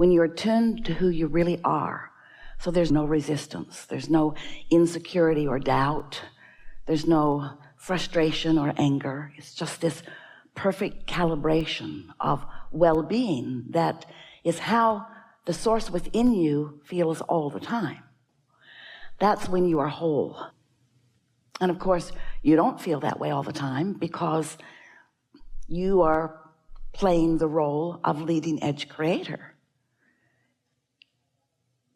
when you're attuned to who you really are. So there's no resistance, there's no insecurity or doubt, there's no frustration or anger. It's just this perfect calibration of well-being that is how the source within you feels all the time. That's when you are whole. And of course, you don't feel that way all the time because you are playing the role of leading edge creator.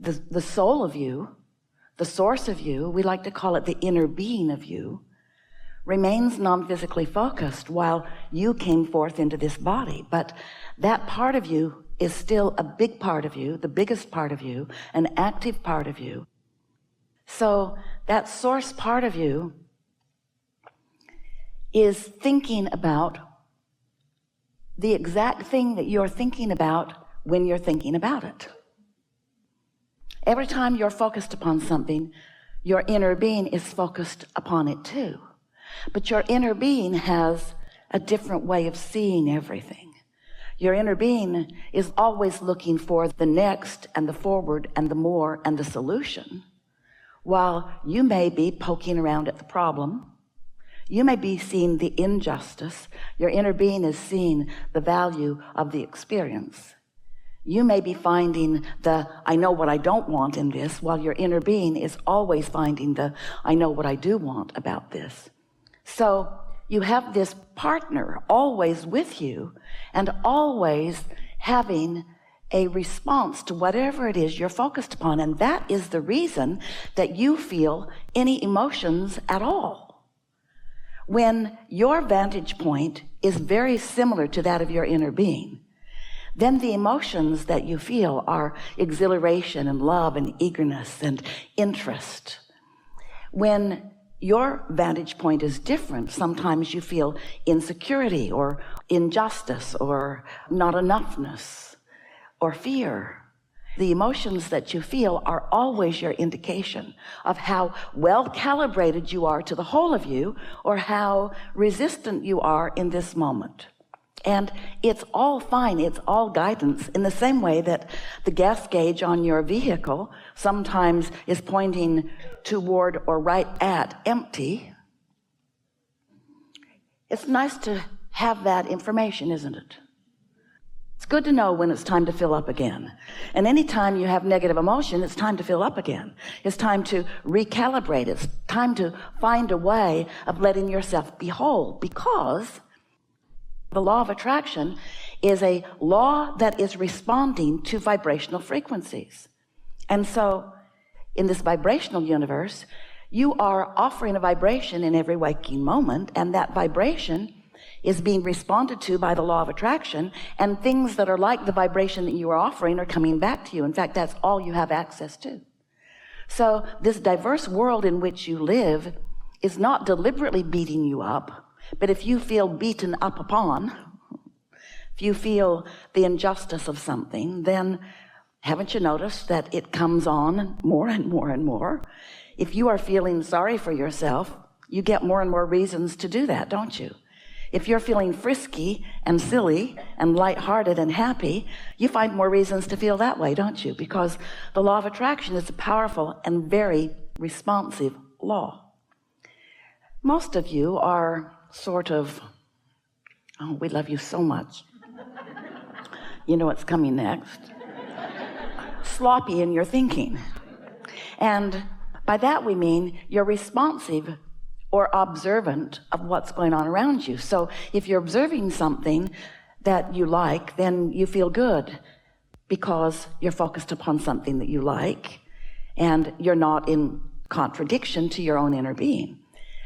The soul of you, the source of you, we like to call it the inner being of you, remains non-physically focused while you came forth into this body. But that part of you is still a big part of you, the biggest part of you, an active part of you. So that source part of you is thinking about the exact thing that you're thinking about when you're thinking about it. Every time you're focused upon something, your inner being is focused upon it too. But your inner being has a different way of seeing everything. Your inner being is always looking for the next and the forward and the more and the solution, while you may be poking around at the problem. You may be seeing the injustice. Your inner being is seeing the value of the experience. You may be finding the I know what I don't want in this, while your inner being is always finding the I know what I do want about this. So you have this partner always with you and always having a response to whatever it is you're focused upon. And that is the reason that you feel any emotions at all. When your vantage point is very similar to that of your inner being, then the emotions that you feel are exhilaration and love and eagerness and interest. When your vantage point is different, sometimes you feel insecurity or injustice or not enoughness or fear. The emotions that you feel are always your indication of how well calibrated you are to the whole of you or how resistant you are in this moment. And it's all fine, it's all guidance, in the same way that the gas gauge on your vehicle sometimes is pointing toward or right at empty. It's nice to have that information, isn't it? It's good to know when it's time to fill up again. And anytime you have negative emotion, it's time to fill up again. It's time to recalibrate. It's time to find a way of letting yourself be whole, because the law of attraction is a law that is responding to vibrational frequencies. And so in this vibrational universe, you are offering a vibration in every waking moment, and that vibration is being responded to by the law of attraction, and things that are like the vibration that you are offering are coming back to you. In fact, that's all you have access to. So this diverse world in which you live is not deliberately beating you up, but if you feel beaten up upon, if you feel the injustice of something, then haven't you noticed that it comes on more and more and more? If you are feeling sorry for yourself, you get more and more reasons to do that, don't you? If you're feeling frisky and silly and lighthearted and happy, you find more reasons to feel that way, don't you? Because the law of attraction is a powerful and very responsive law. Most of you are sort of, oh, we love you so much. You know what's coming next. Sloppy in your thinking. And by that we mean you're responsive or observant of what's going on around you. So if you're observing something that you like, then you feel good because you're focused upon something that you like and you're not in contradiction to your own inner being.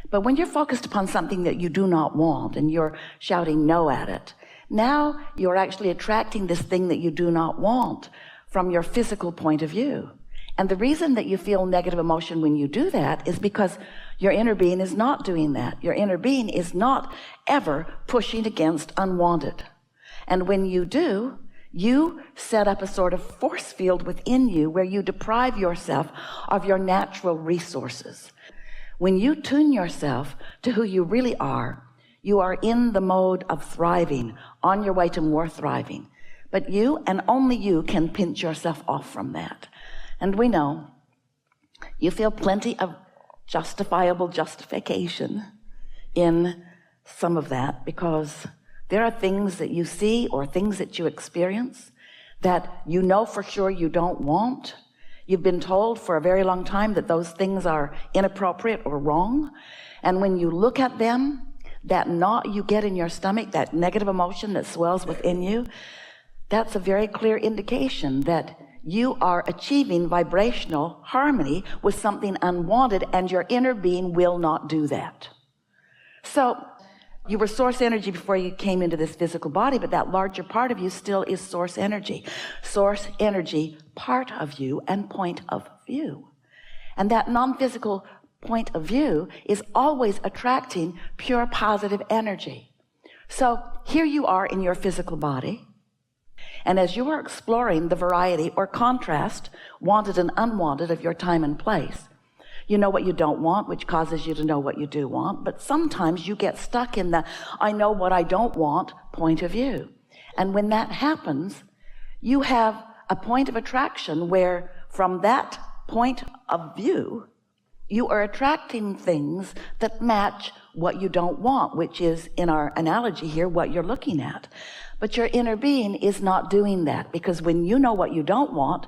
But when you're focused upon something that you do not want and you're shouting no at it, now you're actually attracting this thing that you do not want from your physical point of view. And the reason that you feel negative emotion when you do that is because your inner being is not doing that. Your inner being is not ever pushing against unwanted. And when you do, you set up a sort of force field within you where you deprive yourself of your natural resources. When you tune yourself to who you really are, you are in the mode of thriving, on your way to more thriving. But you and only you can pinch yourself off from that. And we know you feel plenty of justifiable justification in some of that, because there are things that you see or things that you experience that you know for sure you don't want. You've been told for a very long time that those things are inappropriate or wrong. And when you look at them, that knot you get in your stomach, that negative emotion that swells within you, that's a very clear indication that you are achieving vibrational harmony with something unwanted, and your inner being will not do that. So you were source energy before you came into this physical body, but that larger part of you still is source energy. Source energy, part of you and point of view. And that non-physical point of view is always attracting pure positive energy. So here you are in your physical body. And as you are exploring the variety or contrast, wanted and unwanted, of your time and place, you know what you don't want, which causes you to know what you do want. But sometimes you get stuck in the I know what I don't want point of view. And when that happens, you have a point of attraction where from that point of view, you are attracting things that match what you don't want, which is, in our analogy here, what you're looking at. But your inner being is not doing that, because when you know what you don't want,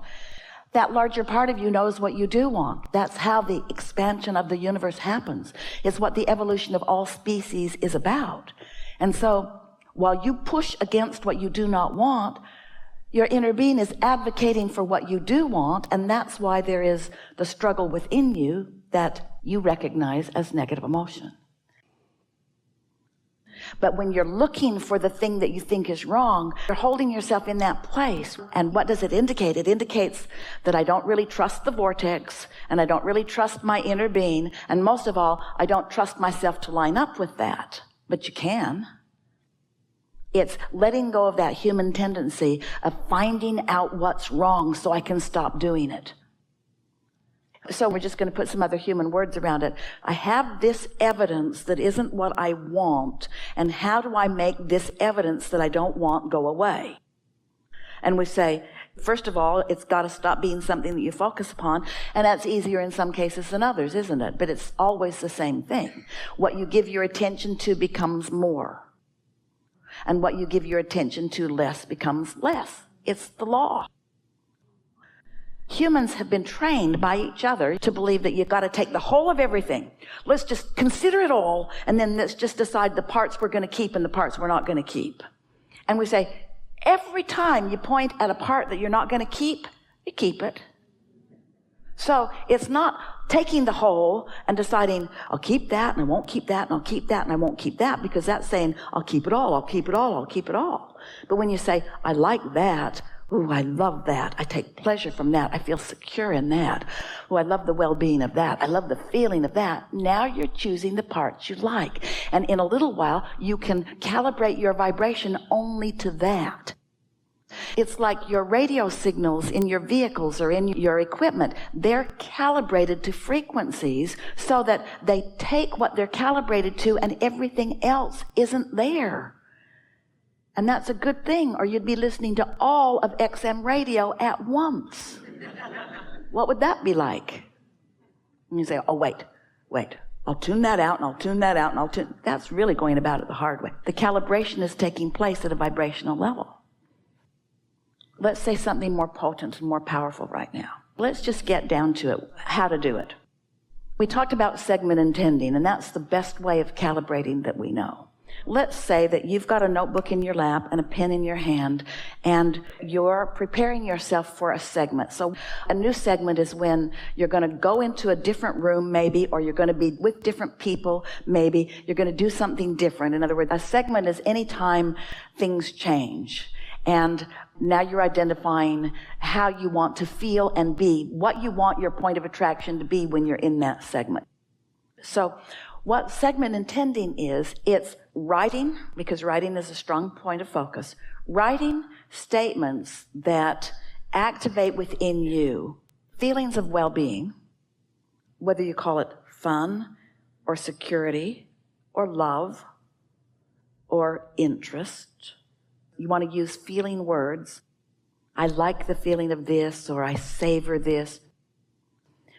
that larger part of you knows what you do want. That's how the expansion of the universe happens. It's what the evolution of all species is about. And so while you push against what you do not want, your inner being is advocating for what you do want, and that's why there is the struggle within you that you recognize as negative emotion. But when you're looking for the thing that you think is wrong, you're holding yourself in that place. And what does it indicate? It indicates that I don't really trust the vortex, and I don't really trust my inner being, and most of all, I don't trust myself to line up with that. But you can. It's letting go of that human tendency of finding out what's wrong so I can stop doing it. So we're just going to put some other human words around it. I have this evidence that isn't what I want, and how do I make this evidence that I don't want go away? And we say, first of all, it's got to stop being something that you focus upon, and that's easier in some cases than others, isn't it? But it's always the same thing. What you give your attention to becomes more, and what you give your attention to less becomes less. It's the law. Humans have been trained by each other to believe that you've got to take the whole of everything. Let's just consider it all, and then let's just decide the parts we're going to keep and the parts we're not going to keep. And we say, every time you point at a part that you're not going to keep, you keep it. So it's not taking the whole and deciding, I'll keep that and I won't keep that, and I'll keep that and I won't keep that, because that's saying, I'll keep it all, I'll keep it all, I'll keep it all. But when you say, I like that, ooh, I love that, I take pleasure from that, I feel secure in that, ooh, I love the well-being of that, I love the feeling of that, now you're choosing the parts you like. And in a little while, you can calibrate your vibration only to that. It's like your radio signals in your vehicles or in your equipment. They're calibrated to frequencies so that they take what they're calibrated to, and everything else isn't there. And that's a good thing, or you'd be listening to all of XM radio at once. What would that be like? And you say, oh, wait, I'll tune that out, and I'll tune that out, and I'll tune. That's really going about it the hard way. The calibration is taking place at a vibrational level. Let's say something more potent and more powerful right now. Let's just get down to it, how to do it. We talked about segment intending, and that's the best way of calibrating that we know. Let's say that you've got a notebook in your lap and a pen in your hand, and you're preparing yourself for a segment. So a new segment is when you're going to go into a different room maybe, or you're going to be with different people maybe. You're going to do something different. In other words, a segment is any time things change. And now you're identifying how you want to feel and be, what you want your point of attraction to be when you're in that segment. So what segment intending is, it's writing, because writing is a strong point of focus, writing statements that activate within you feelings of well-being, whether you call it fun or security or love or interest You want to use feeling words. I like the feeling of this, or I savor this.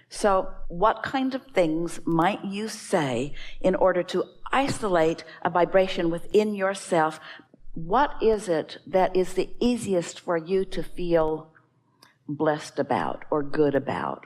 So what kind of things might you say in order to isolate a vibration within yourself? What is it that is the easiest for you to feel blessed about or good about?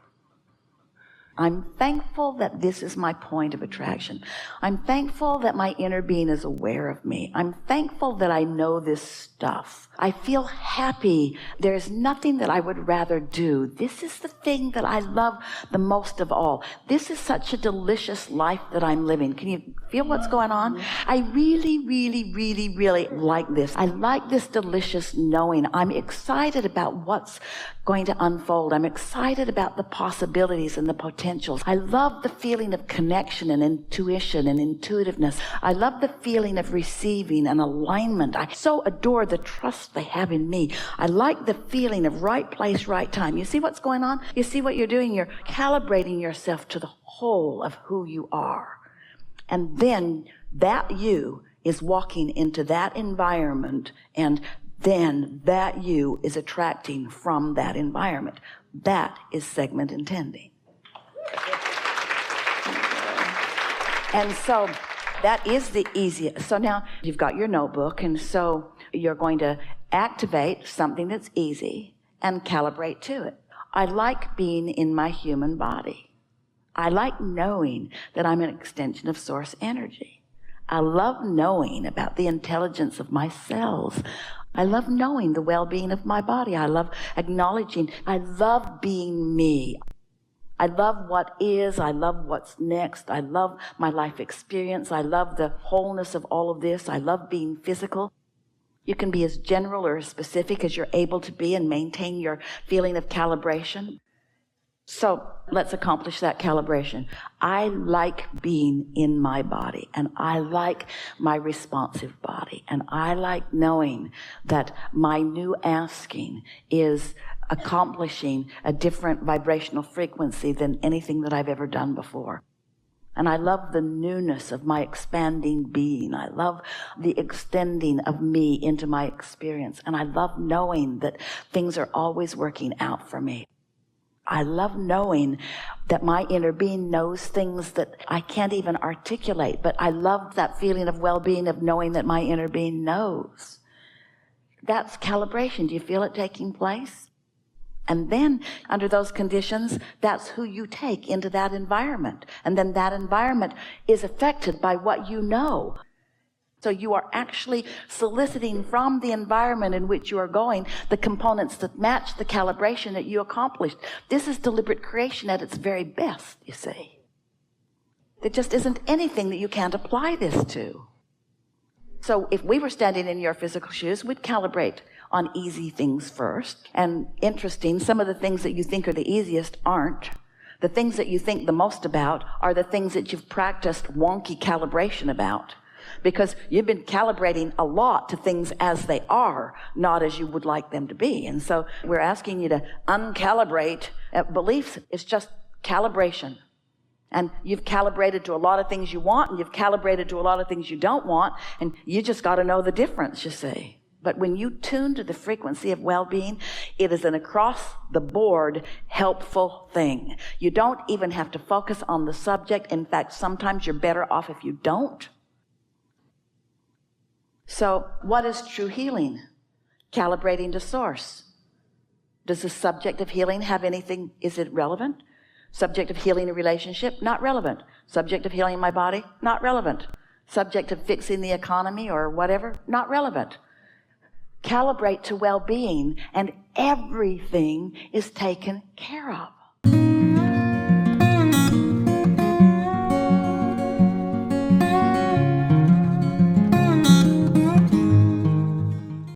I'm thankful that this is my point of attraction. I'm thankful that my inner being is aware of me. I'm thankful that I know this stuff. I feel happy. There's nothing that I would rather do. This is the thing that I love the most of all. This is such a delicious life that I'm living. Can you feel what's going on? I really, really, really, really like this. I like this delicious knowing. I'm excited about what's going to unfold. I'm excited about the possibilities and the potentials. I love the feeling of connection and intuition and intuitiveness. I love the feeling of receiving and alignment. I so adore the trust they have in me. I like the feeling of right place, right time. You see what's going on? You see what you're doing? You're calibrating yourself to the whole of who you are. And then that you is walking into that environment, and then that you is attracting from that environment. That is segment intending. And so that is the easiest. So now you've got your notebook, and so you're going to activate something that's easy and calibrate to it. I like being in my human body. I like knowing that I'm an extension of source energy. I love knowing about the intelligence of my cells. I love knowing the well-being of my body. I love acknowledging. I love being me. I love what is. I love what's next. I love my life experience. I love the wholeness of all of this. I love being physical. You can be as general or as specific as you're able to be and maintain your feeling of calibration. So let's accomplish that calibration. I like being in my body, and I like my responsive body, and I like knowing that my new asking is accomplishing a different vibrational frequency than anything that I've ever done before. And I love the newness of my expanding being. I love the extending of me into my experience. And I love knowing that things are always working out for me. I love knowing that my inner being knows things that I can't even articulate, but I love that feeling of well-being, of knowing that my inner being knows. That's calibration. Do you feel it taking place? And then under those conditions, that's who you take into that environment. And then that environment is affected by what you know. So you are actually soliciting from the environment in which you are going the components that match the calibration that you accomplished. This is deliberate creation at its very best, you see. There just isn't anything that you can't apply this to. So if we were standing in your physical shoes, we'd calibrate on easy things first. And interesting, some of the things that you think are the easiest aren't. The things that you think the most about are the things that you've practiced wonky calibration about. Because you've been calibrating a lot to things as they are, not as you would like them to be. And so we're asking you to uncalibrate beliefs. It's just calibration. And you've calibrated to a lot of things you want, and you've calibrated to a lot of things you don't want, and you just got to know the difference, you see. But when you tune to the frequency of well-being, it is an across-the-board helpful thing. You don't even have to focus on the subject. In fact, sometimes you're better off if you don't. So what is true healing? Calibrating to source. Does the subject of healing have anything? Is it relevant? Subject of healing a relationship? Not relevant. Subject of healing my body? Not relevant. Subject of fixing the economy or whatever? Not relevant. Calibrate to well-being, and everything is taken care of.